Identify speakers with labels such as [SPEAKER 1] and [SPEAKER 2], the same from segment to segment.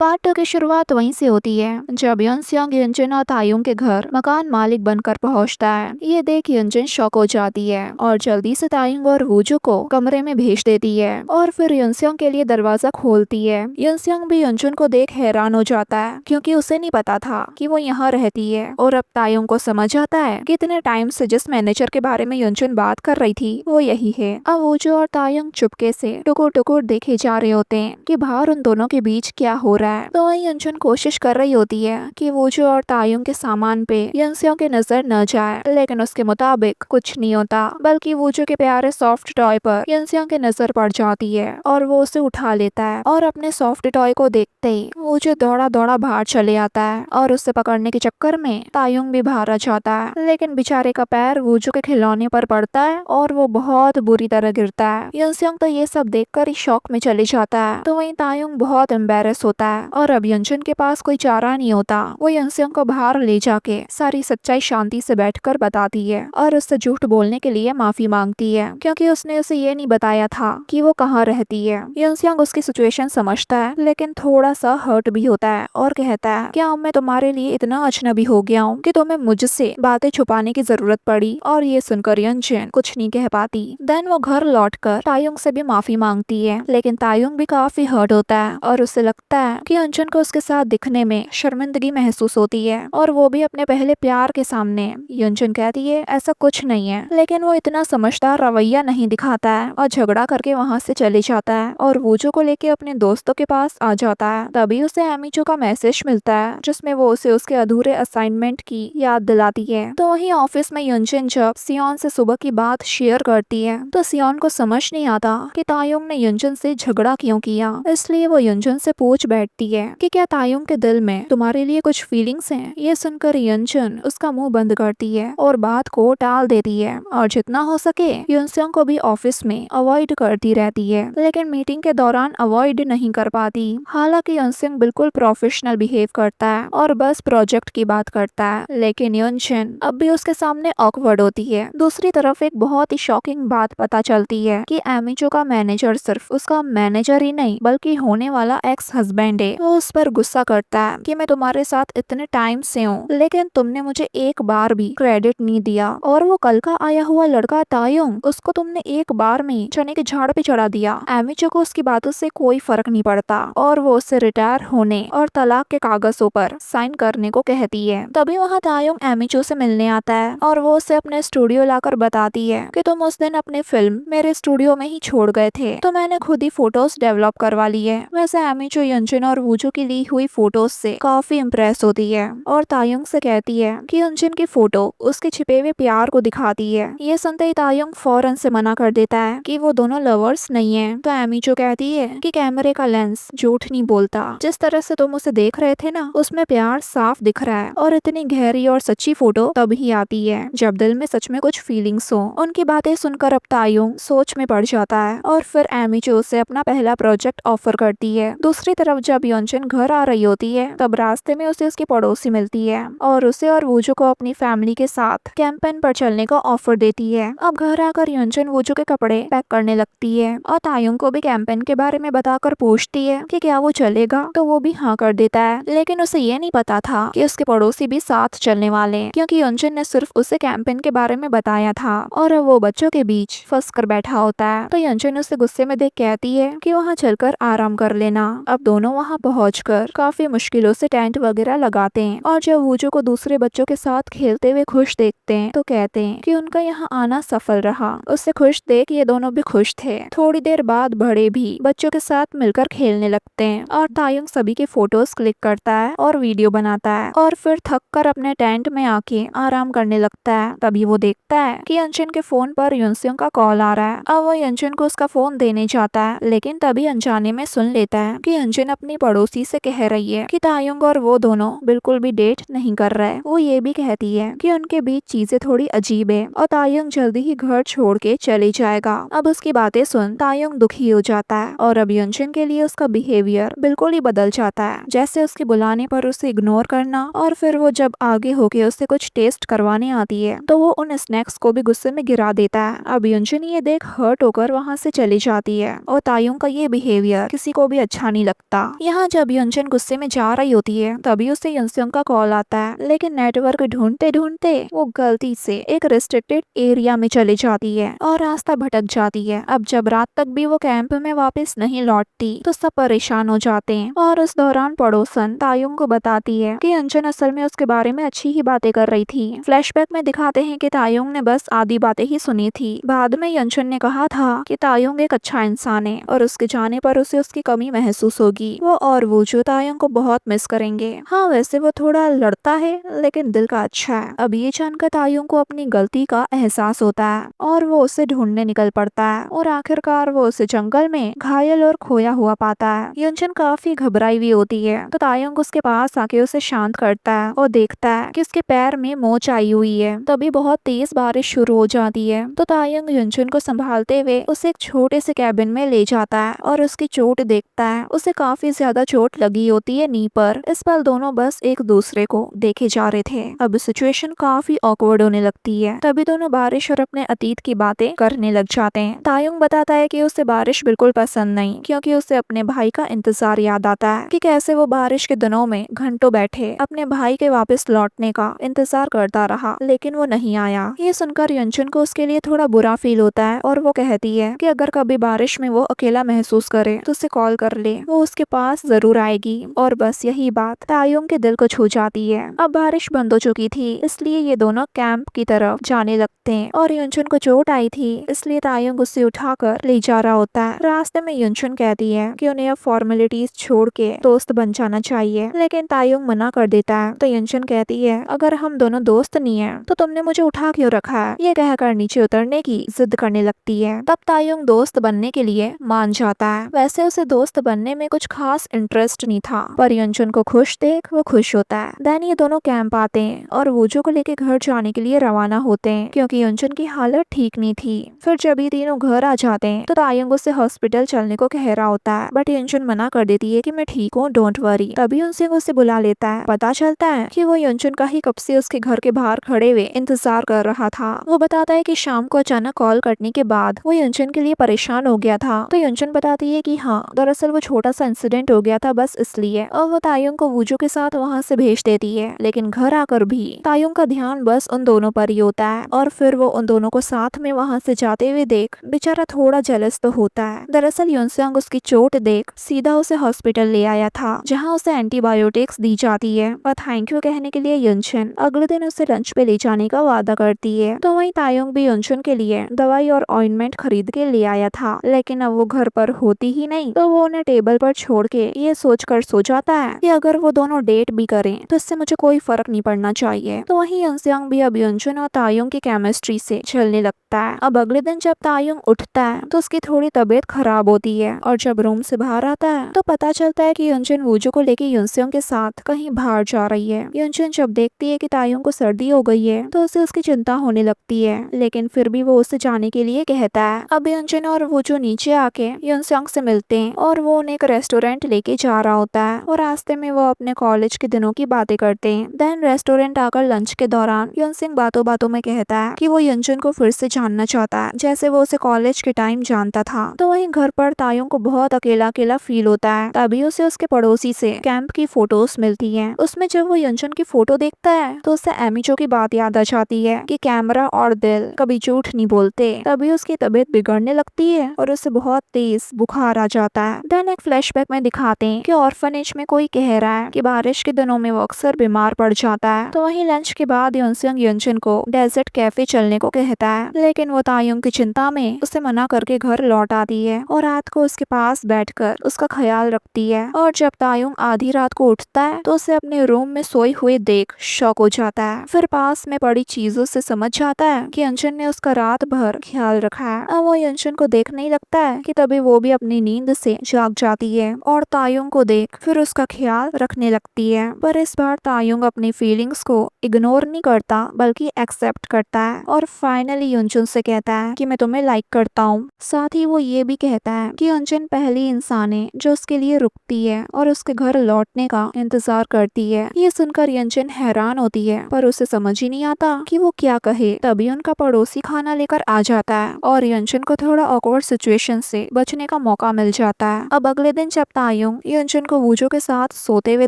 [SPEAKER 1] Part 2 की शुरुआत वहीं से होती है जब युनसेयोंग युनजुन और तायुंग के घर मकान मालिक बनकर पहुंचता है। ये देख युनजुन शॉक हो जाती है और जल्दी से तायुंग और वूजू को कमरे में भेज देती है और फिर युनसेयोंग के लिए दरवाजा खोलती है। युनसेयोंग भी युनजुन को देख हैरान हो जाता है क्योंकि उसे नहीं पता था कि वो यहाँ रहती है और अब तायुंग को समझ आता है कि इतने टाइम से जिस मैनेजर के बारे में युनजुन बात कर रही थी वो यही है। अब वूजू और तायुंग चुपके से टुकुर टुकुर देखे जा रहे होते हैं कि बाहर उन दोनों के बीच क्या हो रहा है। तो वहीं युनजुन कोशिश कर रही होती है कि वूजू और तायुंग के सामान पे युनसेयोंग की नजर न जाए, लेकिन उसके मुताबिक कुछ नहीं होता बल्कि वूजू के प्यारे सॉफ्ट टॉय पर युनसेयोंग की नजर पड़ जाती है और वो उसे उठा लेता है और अपने सॉफ्ट टॉय को देखते ही वूजू दौड़ा दौड़ा बाहर चले आता है और उसे पकड़ने के चक्कर में तायुंग भी बाहर आ जाता है, लेकिन बेचारे का पैर वूजू के खिलौने पर पड़ता है और वो बहुत बुरी तरह गिरता है। युनसेयोंग तो ये सब देखकर ही शॉक में चले जाता है। तो वहीं तायुंग बहुत एम्बेरस होता है और अब युनजुन के पास कोई चारा नहीं होता। वो युनसेयोंग को बाहर ले जाके सारी सच्चाई शांति से बैठकर बताती है और उससे झूठ बोलने के लिए माफी मांगती है क्योंकि उसने उसे ये नहीं बताया था कि वो कहाँ रहती है। युनसेयोंग उसकी सिचुएशन समझता है लेकिन थोड़ा सा हर्ट भी होता है और कहता है क्या मैं तुम्हारे लिए इतना अजनबी हो गया हूँ कि तुम्हें मुझसे बातें छुपाने की जरूरत पड़ी। और ये सुनकर युनजुन कुछ नहीं कह पाती। देन वो घर लौटकर तायुंग से भी माफी मांगती है, लेकिन तायुंग भी काफी हर्ट होता है और उसे लगता है कि युनजुन को उसके साथ दिखने में शर्मिंदगी महसूस होती है और वो भी अपने पहले प्यार के सामने। युनजुन कहती है ऐसा कुछ नहीं है, लेकिन वो इतना समझदार रवैया नहीं दिखाता है और झगड़ा करके वहाँ से चले जाता है और वूजू को लेके अपने दोस्तों के पास आ जाता है। तभी उसे एमिचो का मैसेज मिलता है जिसमें वो उसे उसके अधूरे असाइनमेंट की याद दिलाती है। तो वहीं ऑफिस में युनजुन जब सियोन से सुबह की बात शेयर करती है तो सियोन को समझ नहीं आता कि तायुंग ने युनजुन से झगड़ा क्यों किया, इसलिए वो युनजुन से पूछ बैठती है कि क्या तायुंग के दिल में तुम्हारे लिए कुछ फीलिंग्स हैं। ये सुनकर युनजुन उसका मुंह बंद करती है और बात को टाल देती है और जितना हो सके युनसेयोंग को भी ऑफिस में अवॉइड करती रहती है, लेकिन मीटिंग के दौरान अवॉइड नहीं कर पाती। हालांकि युनसेयोंग बिल्कुल प्रोफेशनल बिहेव करता है और बस प्रोजेक्ट की बात करता है, लेकिन युनजुन अब भी उसके सामने ऑकवर्ड होती है। दूसरी तरफ एक बहुत ही शॉकिंग बात पता चलती है कि एमिचो का मैनेजर सिर्फ उसका मैनेजर ही नहीं बल्कि होने वाला एक्स हस्बैंड है। वो उस पर गुस्सा करता है कि मैं तुम्हारे साथ इतने टाइम से हूँ लेकिन तुमने मुझे एक बार भी क्रेडिट नहीं दिया, और वो कल का आया हुआ लड़का तायुंग उसको तुमने एक बार में चने के झाड़ पे चढ़ा दिया। एमिचो को उसकी बातों से कोई फर्क नहीं पड़ता और वो उससे रिटायर होने और तलाक के कागजों पर साइन करने को कहती है। तभी वहाँ तायुंग एमिचो से मिलने आता है और वो उसे अपने स्टूडियो लाकर बताती है कि तुम उस दिन अपनी फिल्म मेरे स्टूडियो में ही छोड़ गए थे तो मैंने खुद ही फोटोज डेवलप करवा ली है। वैसे एमिचो युनजुन और वूजू की ली हुई फोटोज से काफी इम्प्रेस होती है और तायुंग से कहती है कि युनजुन की फोटो उसके छिपे हुए प्यार को दिखाती है। ये सुनते ही तायुंग फौरन से मना कर देता है कि वो दोनों लवर्स नहीं है। तो एमिचो कहती है कि कैमरे का लेंस झूठ नहीं बोलता, जिस तरह से तुम उसे देख रहे थे ना उसमें प्यार साफ दिख रहा है और इतनी गहरी और सच्ची फोटो तभी आती है जब दिल में सच में कुछ फीलिंग्स हो। उनकी बातें सुनकर अब तायुंग सोच में पड़ जाता है और फिर एमिचो उसे अपना पहला प्रोजेक्ट ऑफर करती है। दूसरी तरफ जब युनजुन घर आ रही होती है तब रास्ते में उसे उसकी पड़ोसी मिलती है और उसे और वूजू को अपनी फैमिली के साथ कैंपेन पर चलने का ऑफर देती है। अब घर आकर युनजुन वूजू के कपड़े पैक करने लगती है और तायुंग को भी कैंपेन के बारे में बताकर पूछती है कि क्या वो चलेगा, तो वो भी हाँ कर देता है। लेकिन उसे ये नहीं पता था कि उसके पड़ोसी भी साथ चलने वाले, क्योंकि युनजुन ने सिर्फ उसे कैंपेन के बारे में बताया था और वो बच्चों के बीच फंस कर बैठा होता है। तो युनजुन उसे गुस्से में देख कहती है कि वहाँ चलकर आराम कर लेना। अब दोनों वहाँ पहुंचकर काफी मुश्किलों से टेंट वगैरह लगाते हैं और जब वूजू को दूसरे बच्चों के साथ खेलते हुए खुश देखते हैं तो कहते हैं कि उनका यहाँ आना सफल रहा। उससे खुश देख ये दोनों भी खुश थे। थोड़ी देर बाद बड़े भी बच्चों के साथ मिलकर खेलने लगते हैं और तायुंग सभी के फोटोज क्लिक करता है और वीडियो बनाता है और फिर थक कर अपने टेंट में आके आराम करने लगता है। तभी वो देखता है कि युनजुन के फोन पर युनसेयोंग का कॉल आ रहा है। अब वो युनजुन को उसका फोन देने जाता है, लेकिन तभी अनजाने में सुन लेता है कि युनजुन अपनी पड़ोसी से कह रही है कि तायुंग और वो दोनों बिल्कुल भी डेट नहीं कर रहे। वो ये भी कहती है कि उनके बीच चीजें थोड़ी अजीब है और तायुंग जल्दी ही घर छोड़ के चले जाएगा। अब उसकी बातें सुन तायुंग दुखी हो जाता है और अब युनजुन के लिए उसका बिहेवियर बिल्कुल ही बदल जाता है, जैसे उसके बुलाने पर उसे इग्नोर करना और फिर वो जब आगे होके उससे कुछ टेस्ट करवाने आती है तो वो उन स्नैक्स को भी गुस्से में गिरा देता है। अब युनजुन ये देख हर्ट होकर वहाँ से चली जाती है और तायुंग का ये बिहेवियर किसी को भी अच्छा नहीं लगता। यहाँ जब यंजन गुस्से में जा रही होती है तभी उसे यंसियोंग का कॉल आता है, लेकिन नेटवर्क ढूंढते ढूंढते वो गलती से एक रिस्ट्रिक्टेड एरिया में चली जाती है और रास्ता भटक जाती है। अब जब रात तक भी वो कैंप में वापस नहीं लौटती तो सब परेशान हो जाते हैं और उस दौरान पड़ोसन तायुंग को बताती है कि यंजन असल में उसके बारे में अच्छी ही बातें कर रही थी। फ्लैशबैक में दिखाते हैं कि तायुंग ने बस आधी बातें ही सुनी थी। बाद में यंजन ने कहा था कि तायुंग एक अच्छा इंसान है और उसके जाने पर उसे उसकी कमी महसूस होगी। वो और वूजू तायुंग को बहुत मिस करेंगे। हाँ, वैसे वो थोड़ा लड़ता है लेकिन दिल का अच्छा है। अब ये जानकर तायुंग को अपनी गलती का एहसास होता है और वो उसे ढूंढने निकल पड़ता है और आखिरकार वो उसे जंगल में घायल और खोया हुआ पाता है। यंजन काफी घबराई हुई होती है तो तायुंग उसके पास आके उसे शांत करता है और देखता है कि उसके पैर में मोच आई हुई है। तभी बहुत तेज बारिश शुरू हो जाती है तो तायुंग यंजन को संभालते हुए उसे एक छोटे से कैबिन में ले जाता है और उसकी चोट देखता है। उसे काफी ज्यादा चोट लगी होती है नी पर। इस पल दोनों बस एक दूसरे को देखे जा रहे थे। अब सिचुएशन काफी ऑकवर्ड होने लगती है। तभी दोनों बारिश और अपने अतीत की बातें करने लग जाते हैं। तायुंग बताता है कि उसे बारिश बिल्कुल पसंद नहीं, क्योंकि उसे अपने भाई का इंतजार याद आता है कि कैसे वो बारिश के दिनों में घंटों बैठे अपने भाई के वापस लौटने का इंतजार करता रहा, लेकिन वो नहीं आया। ये सुनकर यंजन को उसके लिए थोड़ा बुरा फील होता है और वो कहती है कि अगर कभी बारिश में वो अकेला महसूस करे तो उसे कॉल कर ले, वो उसके पास जरूर आएगी। और बस यही बात तायुंग के दिल को छू जाती है। अब बारिश बंद हो चुकी थी, इसलिए ये दोनों कैंप की तरफ जाने लगते हैं और यंजन को चोट आई थी, इसलिए तायुंग उसे उठाकर ले जा रहा होता है। रास्ते में यंजन कहती है कि उन्हें अब फॉर्मेलिटीज छोड़ के दोस्त बन जाना चाहिए, लेकिन तायुंग मना कर देता है। तो यंजन कहती है, अगर हम दोनों दोस्त नहीं है तो तुमने मुझे उठा क्यों रखा है? ये कहकर नीचे उतरने की जिद करने लगती है। तब तायुंग दोस्त बनने के लिए मान जाता है। वैसे उसे दोस्त बनने में कुछ खास इंटरेस्ट नहीं था, पर यंजन को खुश देख वो खुश होता है। देन ये दोनों कैंप आते हैं और वूजू को लेके घर जाने के लिए रवाना होते हैं, क्योंकि यंजन की हालत ठीक नहीं थी। फिर जब ये तीनों घर आ जाते हैं तो तायुंग उसे हॉस्पिटल चलने को कह रहा होता है, बट यंजन मना कर देती है कि मैं ठीक हूँ, डोंट वरी। तभी उनसे उसे बुला लेता है। पता चलता है कि वो यंजन का ही कब से उसके घर के बाहर खड़े हुए इंतजार कर रहा था। वो बताता है कि शाम को अचानक कॉल करने के बाद वो यंजन के लिए परेशान हो गया था। तो यंजन बताती है कि हाँ, दरअसल वो छोटा सा इंसिडेंट हो गया था बस इसलिए। और वो तायुंग को वूजू के साथ वहाँ से भेज देती है, लेकिन घर आकर भी तायुंग का ध्यान बस उन दोनों पर ही होता है। और फिर वो उन दोनों को साथ में वहाँ से जाते हुए देख बेचारा थोड़ा जेलस तो होता है। दरअसल युनसेंग उसकी चोट देख सीधा उसे हॉस्पिटल ले आया था, जहाँ उसे एंटीबायोटिक्स दी जाती है और थैंक यू कहने के लिए युनचन अगले दिन उसे लंच पे ले जाने का वादा करती है। तो वहीं तायुंग भी युनचन के लिए दवाई और ऑइंटमेंट खरीद के ले आया था, लेकिन अब वो घर पर होती ही नहीं। तो वो उन्हें टेबल पर छोड़ के ये सोचकर सो जाता है कि अगर वो दोनों डेट भी करें तो इससे मुझे कोई फर्क नहीं पड़ना चाहिए। तो वहीं युनसेंग भी अब युनचन और तायुंग की केमिस्ट्री से चलने लगता है। अब अगले दिन जब तायुंग उठता है तो उसकी थोड़ी तबीयत खराब होती है और जब रूम से बाहर आता है तो पता चलता है कि युनचन वूजू को लेके युनसेंग के साथ कहीं बाहर जा रही है। युनचन जब देखती है कि तायुंग को सर्दी हो गई है तो उसे उसकी चिंता होने लगती है, लेकिन फिर भी वो उसे जाने के लिए कहता है। अब युनचन और वूजू नीचे आके युनसेंग से मिलते हैं और वो उन्हें एक रेस्टोरेंट लेके जा रहा होता है और रास्ते में वो अपने कॉलेज के दिनों की बातें करते हैं। देन रेस्टोरेंट आकर लंच के दौरान युनसेंग बातों बातों में कहता है कि वो युनचन को फिर से जानना चाहता है, जैसे वो उसे कॉलेज के टाइम जानता था। तो वहीं घर पर तायुंग को बहुत अकेला अकेला फील होता है। तभी उसे उसके पड़ोसी से कैंप की फोटोज मिलती हैं। उसमें जब वो युनचन की फोटो देखता है तो उसे एमिचो की बात याद आ जाती है कि कैमरा और दिल कभी झूठ नहीं बोलते। तभी उसकी तबीयत बिगड़ने लगती है और उसे बहुत तेज बुखार आ जाता है। देन एक फ्लैशबैक में दिखाते हैं कि ऑर्फनेज में कोई कह रहा है कि बारिश के दिनों में वो अक्सर बीमार पड़ जाता है। तो वहीं लंच के बाद युनसेंग युनचन को डेजर्ट कैफे चलने को कहता है, लेकिन वो तायुंग की चिंता में उसे मना करके घर लौट आती है और रात को उसके पास बैठकर उसका ख्याल रखती है। और जब तायुंग आधी रात को उठता है तो उसे अपने रूम में सोए हुए देख शॉक हो जाता है। फिर पास में पड़ी चीजों से समझ जाता है कि युनचन ने उसका रात भर ख्याल रखा है। अब वो युनचन को देखने ही लगता है कि तभी वो भी अपनी नींद से जाग जाती है और तायुंग को देख फिर उसका ख्याल रखने लगती है। पर इस बार तायुंग अपनी फीलिंग्स को इग्नोर नहीं करता बल्कि एक्सेप्ट करता है और फाइनली युनचन से कहता है कि मैं तुम्हें लाइक करता हूँ। साथ ही वो ये भी कहता है कि युनचन पहली इंसान है जो उसके लिए रुकती है और उसके घर लौटने का इंतजार करती है। ये सुनकर युनचन हैरान होती है, पर उसे समझ ही नहीं आता कि वो क्या कहे। तभी उनका पड़ोसी खाना लेकर आ जाता है और युनचन को थोड़ा ऑकवर्ड सिचुएशन से बचने का मौका मिल जाता है। अब अगले दिन जब तायुंग यंजन को वूजो के साथ सोते हुए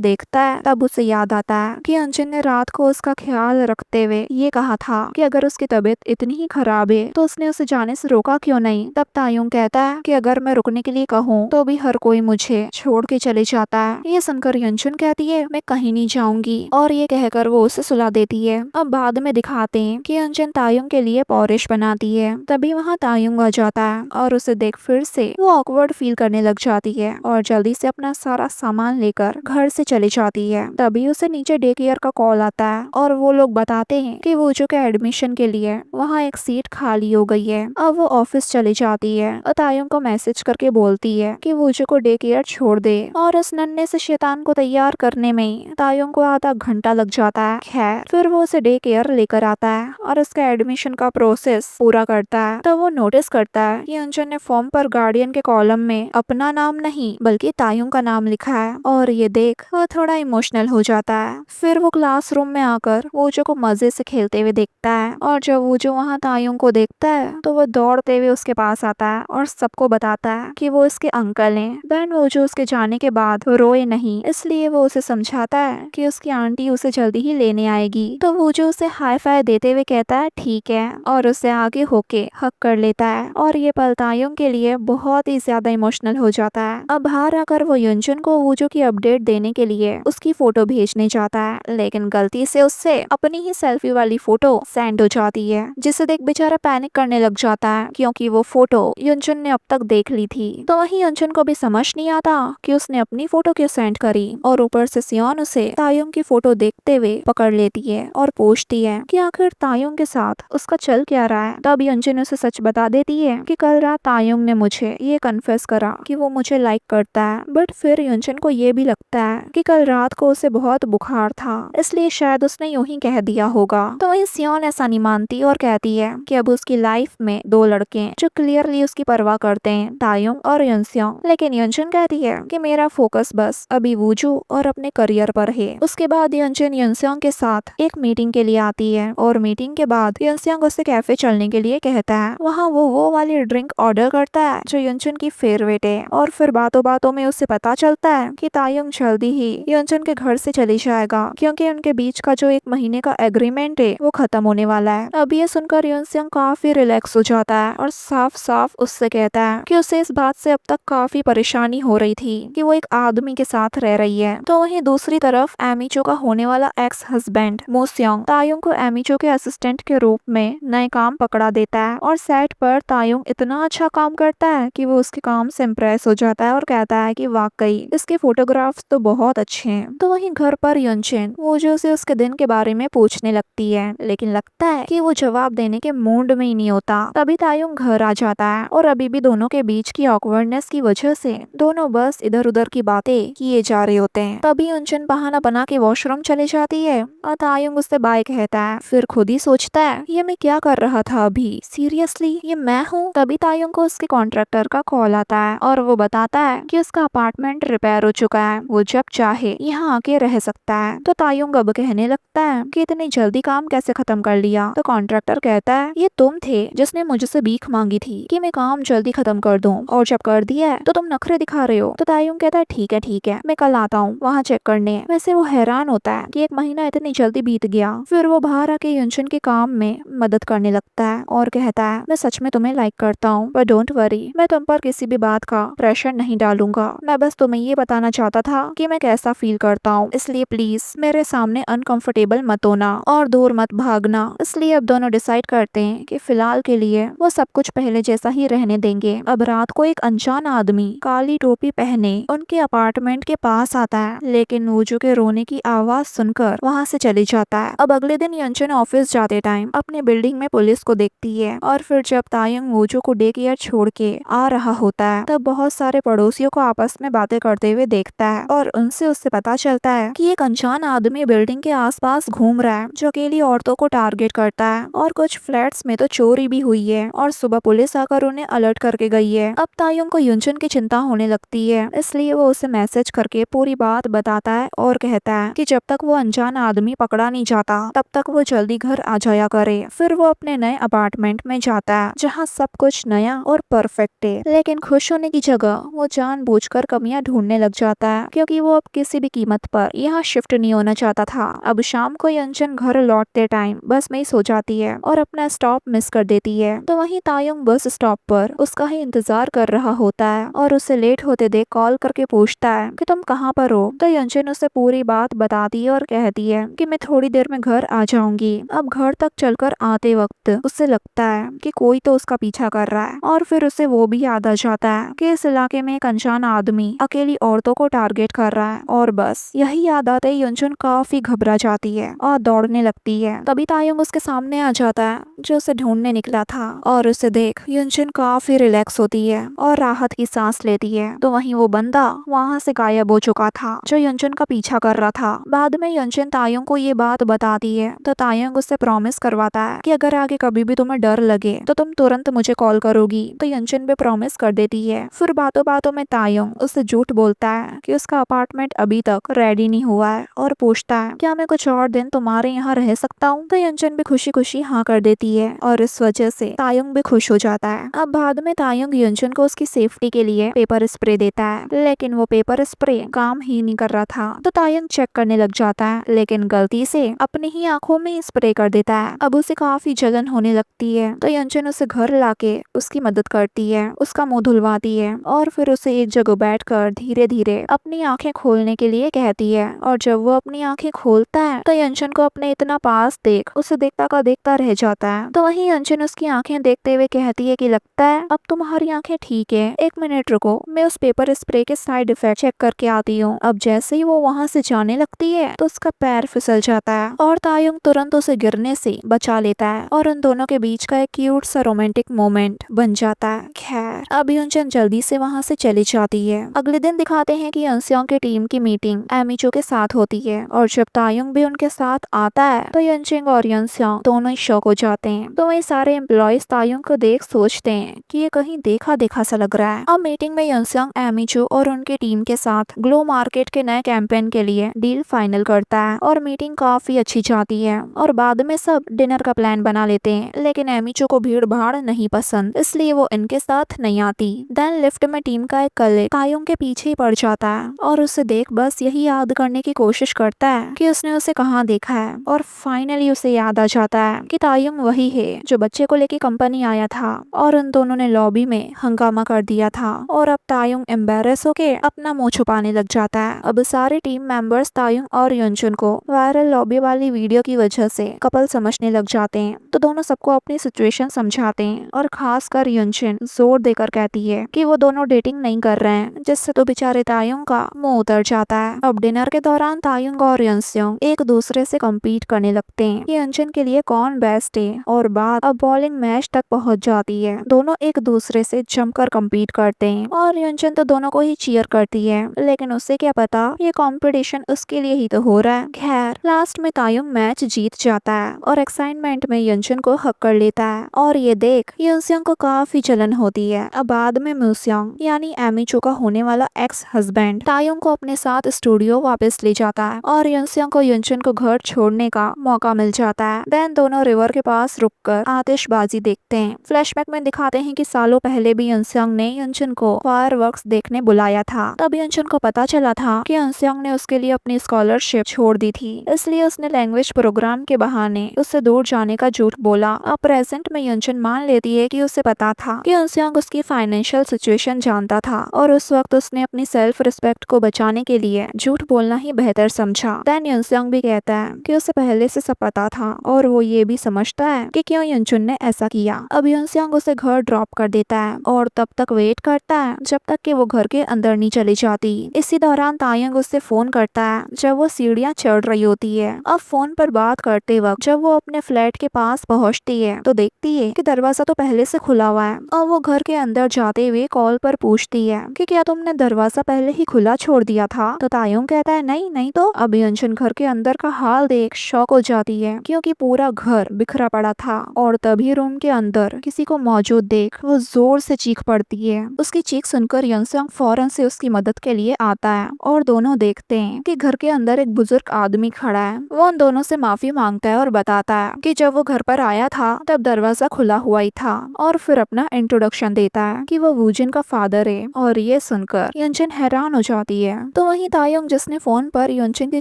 [SPEAKER 1] देखता है, तब उसे याद आता है कि यंजन ने रात को उसका ख्याल रखते हुए ये कहा था कि अगर उसकी तबीयत इतनी ही खराब है तो उसने उसे जाने से रोका क्यों नहीं। तब तायुंग कहता है कि अगर मैं रुकने के लिए कहूँ तो भी हर कोई मुझे छोड़ के चले जाता है। ये सुनकर यंजन कहती है मैं कहीं नहीं जाऊंगी, और ये कहकर वो उसे सुला देती है। अब बाद में दिखाते हैं कि यंजन तायुंग के लिए पॉरिश बनाती है। तभी वहाँ तायुंग आ जाता है और उसे देख फिर से वो ऑकवर्ड फील करने लग जाती है और जल्दी से अपना सारा सामान लेकर घर से चली जाती है। तभी उसे नीचे डे केयर का कॉल आता है और वो लोग बताते हैं कि वूजो के एडमिशन के लिए वहाँ एक सीट खाली हो गई है। अब वो ऑफिस चली जाती है और तायुंग को मैसेज करके बोलती है कि वूजो को डे केयर छोड़ दे, और उस नन्हे से शैतान को तैयार करने में तायुंग को आधा घंटा लग जाता है। खैर फिर वो उसे डे केयर लेकर आता है और उसका एडमिशन का प्रोसेस पूरा करता है। तो वो नोटिस करता है कि अंजन ने फॉर्म पर गार्डियन के कॉलम में अपना नाम नहीं बल्कि तायुंग का नाम लिखा है, और ये देख वो थोड़ा इमोशनल हो जाता है। फिर वो क्लासरूम में आकर वूजो को मजे से खेलते हुए देखता है, और जब वूजो वहाँ तायुंग को देखता है तो वो दौड़ते हुए उसके पास आता है और सबको बताता है कि वो इसके अंकल हैं। देन वूजो उसके जाने के बाद रोए नहीं, इसलिए वो उसे समझाता है कि उसकी आंटी उसे जल्दी ही लेने आएगी। तो वूजो उसे हाई फाई देते हुए कहता है ठीक है, और उसे आगे होके हक कर लेता है। और ये पल तायुंग के लिए बहुत ही ज्यादा इमोशनल हो जाता है। अब बाहर आकर वो युनजुन को वूजो की अपडेट देने के लिए उसकी फोटो भेजने जाता है, लेकिन गलती से उससे अपनी ही सेल्फी वाली फोटो सेंड हो जाती है, जिसे देख बेचारा पैनिक करने लग जाता है क्योंकि वो फोटो युनजुन ने अब तक देख ली थी। तो वहीं युनजुन को भी समझ नहीं आता कि उसने अपनी फोटो क्यों सेंड करी, और ऊपर से सियोन उसे तायुंग की फोटो देखते हुए पकड़ लेती है और पूछती है कि आखिर तायुंग के साथ उसका चल क्या रहा है। तब युनजुन उसे सच बता देती है कि कल रात तायुंग ने मुझे ये कन्फेस करा कि वो मुझे लाइक करता है, बट फिर युनजुन को ये भी लगता है कि कल रात को उसे बहुत बुखार था, इसलिए शायद उसने यूं ही कह दिया होगा। तो वही सियोन ऐसा नहीं मानती और कहती है कि अब उसकी लाइफ में दो लड़के हैं जो क्लियरली उसकी परवाह करते हैं, तायुंग और युनसियोंग। लेकिन युनजुन कहती है कि मेरा फोकस बस अभी वूजू और अपने करियर पर है। उसके बाद युनजुन युनसियोंग के साथ एक मीटिंग के लिए आती है, और मीटिंग के बाद युनसियोंग उसे कैफे चलने के लिए कहता है। वहाँ वो वाली ड्रिंक ऑर्डर करता है जो युनजुन की फेवरेट है, और फिर बातों बातों में उसे पता चलता है कि तायुंग जल्दी ही युनजुन के घर से चली जाएगा क्योंकि उनके बीच का जो 1 महीने का एग्रीमेंट है वो खत्म होने वाला है। अब ये सुनकर युनसियोंग काफी रिलैक्स हो जाता है और साफ साफ उससे कहता है कि उसे इस बात से अब तक काफी परेशानी हो रही थी कि वो एक आदमी के साथ रह रही है। तो वहीं दूसरी तरफ एमिचो का होने वाला एक्स हस्बैंड मोसियोंग तायुंग को एमिचो के असिस्टेंट के रूप में नए काम पकड़ा देता है, और सेट पर तायुंग इतना अच्छा काम करता है कि वो उसके काम से इम्प्रेस हो जाता है और कहता है कि वाकई इसके फोटोग्राफ्स तो बहुत अच्छे हैं। तो वहीं घर पर युनचेन वो जो उसे उसके दिन के बारे में पूछने लगती है, लेकिन लगता है कि वो जवाब देने के मूड में ही नहीं होता। तभी तायुंग घर आ जाता है, और अभी भी दोनों के बीच की ऑकवर्डनेस की वजह से दोनों बस इधर उधर की बातें किए जा रहे होते हैं। तभी युनचेन बहाना बना के वॉशरूम चले जाती है और तायुंग उससे बाय कहता है। फिर खुद ही सोचता है ये मैं क्या कर रहा था अभी, सीरियसली ये मैं हूँ। तभी तायुंग को उसके कॉन्ट्रैक्टर का कॉल आता है और वो बताता है कि उसका अपार्टमेंट रिपेयर हो चुका है, वो जब चाहे यहाँ आके रह सकता है। तो तायुंग अब कहने लगता है कि इतनी जल्दी काम कैसे खत्म कर लिया। तो कॉन्ट्रैक्टर कहता है ये तुम थे जिसने मुझसे भीख मांगी थी कि मैं काम जल्दी खत्म कर दूं, और जब कर दिया है तो तुम नखरे दिखा रहे हो। तो तायुंग कहता है ठीक है मैं कल आता हूँ वहाँ चेक करने। वैसे वो हैरान होता है कि 1 महीना इतनी जल्दी बीत गया। फिर वो बाहर आके युनचेन के काम में मदद करने लगता है और कहता है मैं सच में तुम्हें लाइक करता हूँ, पर डोंट वरी मैं तुम पर किसी भी बात का प्रेशर नहीं डालूंगा। मैं बस तुम्हें ये बताना चाहता था कि मैं कैसा फील करता हूँ, इसलिए प्लीज मेरे सामने अनकंफर्टेबल मत होना और दूर मत भागना। इसलिए अब दोनों डिसाइड करते हैं कि फिलहाल के लिए वो सब कुछ पहले जैसा ही रहने देंगे। अब रात को एक अनजान आदमी काली टोपी पहने उनके अपार्टमेंट के पास आता है, लेकिन वूजू के रोने की आवाज सुनकर वहाँ से चली जाता है। अब अगले दिन युनचेन ऑफिस जाते टाइम अपने बिल्डिंग में पुलिस को देखती है, और फिर जब तायुंग वूजू को डे केयर छोड़ के आ रहा होता है तब बहुत सारे पड़ोसियों को आपस में बातें करते हुए देखता है, और उनसे उससे पता चलता है कि एक अनजान आदमी बिल्डिंग के आसपास घूम रहा है जो अकेली औरतों को टारगेट करता है, और कुछ फ्लैट्स में तो चोरी भी हुई है, और सुबह पुलिस आकर उन्हें अलर्ट करके गई है। अब तायुंग को युनचेन की चिंता होने लगती है, इसलिए वो उसे मैसेज करके पूरी बात बताता है और कहता है कि जब तक वो अनजान आदमी पकड़ा नहीं जाता तब तक वो जल्दी घर आ जाया करे। फिर वो अपने नए अपार्टमेंट में जाता है जहाँ सब कुछ नया और परफेक्ट है, लेकिन खुश होने की जगह वो जानबूझकर कर कमियां ढूंढने लग जाता है, क्योंकि वो अब किसी भी कीमत पर यहाँ शिफ्ट नहीं होना चाहता था। अब शाम को यंचन घर लौटते टाइम बस में ही सो जाती है और अपना स्टॉप मिस कर देती है। तो वहीं तायुंग बस स्टॉप पर उसका ही इंतजार कर रहा होता है और उसे लेट होते देख कॉल करके पूछता है कि तुम कहाँ पर हो। तो यंचन उसे पूरी बात बताती है और कहती है कि मैं थोड़ी देर में घर आ जाऊंगी। अब घर तक चलकर आते वक्त उसे लगता है कि कोई तो उसका पीछा कर रहा है, और फिर उसे वो भी याद आ जाता है कि इस इलाके में एक अनजान आदमी अकेली औरतों को टारगेट कर रहा है। और बस यही याद आते ही यंचन काफी घबरा जाती है और दौड़ने लगती है। तभी तायुंग उसके सामने आ जाता है जो उसे ढूंढने निकला था, और उसे देख यंचन काफी रिलैक्स होती है और राहत की सांस लेती है। तो वहीं वो बंदा वहाँ से गायब हो चुका था जो यंचन का पीछा कर रहा था। बाद में यंचन तायुंग को ये बात बताती है तो तायुंग उससे प्रॉमिस करवाता है कि अगर आगे कभी भी तुम्हें डर लगे तो तुम तुरंत मुझे कॉल करोगी। तो यंचन भी प्रॉमिस कर देती है। फिर बातों बातों में तायुंग उससे झूठ बोलता है कि उसका अपार्टमेंट अभी तक रेडी नहीं हुआ है और पूछता है क्या मैं कुछ और दिन तुम्हारे यहाँ रह सकता हूँ। तो यंचन भी खुशी खुशी हाँ कर देती है और इस वजह से तायुंग भी खुश हो जाता है। अब बाद में तायुंग यंचन को उसकी सेफ्टी के लिए पेपर स्प्रे देता है, लेकिन वो पेपर स्प्रे काम ही नहीं कर रहा था। तो तायुंग चेक करने लग जाता है, लेकिन गलती से अपनी ही आंखों में स्प्रे कर देता है। अब उसे काफी जलन होने लगती है। तो यंचन उसे घर लाके उसकी मदद करती है, उसका मुंह धुलवाती है और फिर उसे एक जगह बैठकर धीरे धीरे अपनी आंखें खोलने के लिए कहती है। और जब वो अपनी आंखें खोलता है तो यंचन को अपने इतना पास देख उसे देखता का देखता रह जाता है। तो वहीं यंचन उसकी आंखें देखते हुए कहती है कि लगता है अब तुम्हारी आंखें ठीक है, एक मिनट रुको, मैं उस पेपर स्प्रे के साइड इफेक्ट चेक करके आती हूँ। अब जैसे ही वो वहाँ से जाने लगती है तो उसका पैर फिसल जाता है और तायुंग तुरंत उसे गिरने से बचा लेता है और उन दोनों के बीच का एक क्यूट सा रोमांटिक मोमेंट बन जाता है। खैर अब यंचन जल्दी से वहाँ से चली जाती है। अगले दिन दिखाते हैं कि यंसियों की टीम की मीटिंग एमिचो के साथ होती है, और जब तायुंग भी उनके साथ आता है तो यंचिंग और यंसियों दोनों ही शॉक हो जाते हैं। तो वही सारे एम्प्लॉयज तायुंग को देख सोचते हैं कि ये कहीं देखा देखा सा लग रहा है। अब मीटिंग में यंसियों एमिचो और उनकी टीम के साथ ग्लो मार्केट के नए कैंपेन के लिए डील फाइनल करता है और मीटिंग काफी अच्छी जाती है। और बाद में सब डिनर का प्लान बना लेते हैं, लेकिन एमिचो को भीड़ भाड़ नहीं पसंद, इसलिए वो इनके साथ नहीं आती। देन लिफ्ट में टीम का एक कलीग तायुंग के पीछे ही पड़ जाता है और उसे देख बस यही याद करने की कोशिश करता है कि उसने उसे कहाँ देखा है। और फाइनली उसे याद आ जाता है कि तायुंग वही है जो बच्चे को लेके कंपनी आया था और उन दोनों ने लॉबी में हंगामा कर दिया था। और अब तायुंग एम्बेरस होके अपना मुंह छुपाने लग जाता है। अब सारे टीम मेंबर्स तायुंग और यंचुन को वायरल लॉबी वाली वीडियो की वजह से कपल समझने लग जाते हैं। तो दोनों सबको अपनी सिचुएशन समझाते हैं और खासकर यंचुन जोर देकर कहती है कि वो दोनों डेटिंग नहीं कर रहे हैं, जिससे तो बेचारे तायुंग का मुंह उतर जाता है। अब डिनर के दौरान तायुंग और यंसियोंग एक दूसरे से कम्पीट करने लगते हैं कि यंचुन के लिए कौन बेस्ट है, और बात अब बॉलिंग मैच तक पहुंच जाती है। दोनों एक दूसरे से जमकर कम्पीट करते हैं और यंचुन तो दोनों को ही चीयर करती है, लेकिन उसे क्या पता ये कंपटीशन उसके लिए ही तो हो रहा है। खैर लास्ट में तायुंग मैच जीत जाता है और एक्साइटमेंट में यंचुन को हक कर लेता है, और ये देख यंसियोंग को काफी जलन होती है। अब बाद में म्यूसियोंग यानी एमिचो का होने वाला एक्स हस्बैंड तायुंग को अपने साथ स्टूडियो वापस ले जाता है और यंसियोंग को यंचुन को घर छोड़ने का मौका मिल जाता है। देन दोनों रिवर के पास रुककर आतिशबाजी देखते हैं। फ्लैशबैक में दिखाते हैं कि सालों पहले भी यंसियोंग ने यंचुन को फायरवर्क्स देखने बुलाया था। तब यंचुन को पता चला था कि यंसियोंग ने उसके लिए अपनी स्कॉलरशिप छोड़ दी थी, इसलिए उसने लैंग्वेज प्रोग्राम के बहाने उससे दूर जाने का झूठ बोला। अब प्रेजेंट में यंचुन मान लेती है कि उसे पता था कि यंसियोंग उसकी फाइनेंशियल सिचुएशन जानता था और उस वक्त उसने अपनी सेल्फ रिस्पेक्ट को बचाने के लिए झूठ बोलना ही बेहतर समझा। देन यंसियोंग भी कहता है कि उसे पहले से सब पता था और वो ये भी समझता है कि क्यों यंचुन ने ऐसा किया। अब यंसियोंग उसे घर ड्रॉप कर देता है और तब तक वेट करता है जब तक कि वो घर के अंदर नहीं चली जाती। इसी दौरान तायुंग उससे फोन करता है जब वो सीढ़ियाँ चढ़ रही होती है। अब फोन पर बात करते वक्त जब वो अपने फ्लैट के पास पहुँचती है तो देखती है कि दरवाजा तो पहले से खुला हुआ है, और वो घर के अंदर जाते हुए कॉल पर पूछती है कि क्या तुमने दरवाजा पहले ही खुला छोड़ दिया था। तो तायुंग कहता है नहीं नहीं। तो अब यंचुन घर के अंदर का हाल देख शॉक हो जाती है क्योंकि पूरा घर बिखरा पड़ा था, और तभी रूम के अंदर किसी को मौजूद देख वो जोर से चीख पड़ती है। उसकी चीख सुनकर यंसियोंग फौरन से उसकी मदद के लिए आता है और दोनों देखते हैं कि घर के अंदर एक बुजुर्ग आदमी खड़ा है। वो उन दोनों से माफी मांगता है और बताता है कि जब वो घर पर आया था तब दरवाजा खुला हुआ ही था, और फिर अपना इंट्रोडक्शन देता है कि वो वूजिन का फादर है और ये सुनकर यंजन हैरान हो जाती है। तो वहीं तायुंग, जिसने फोन पर यंजन की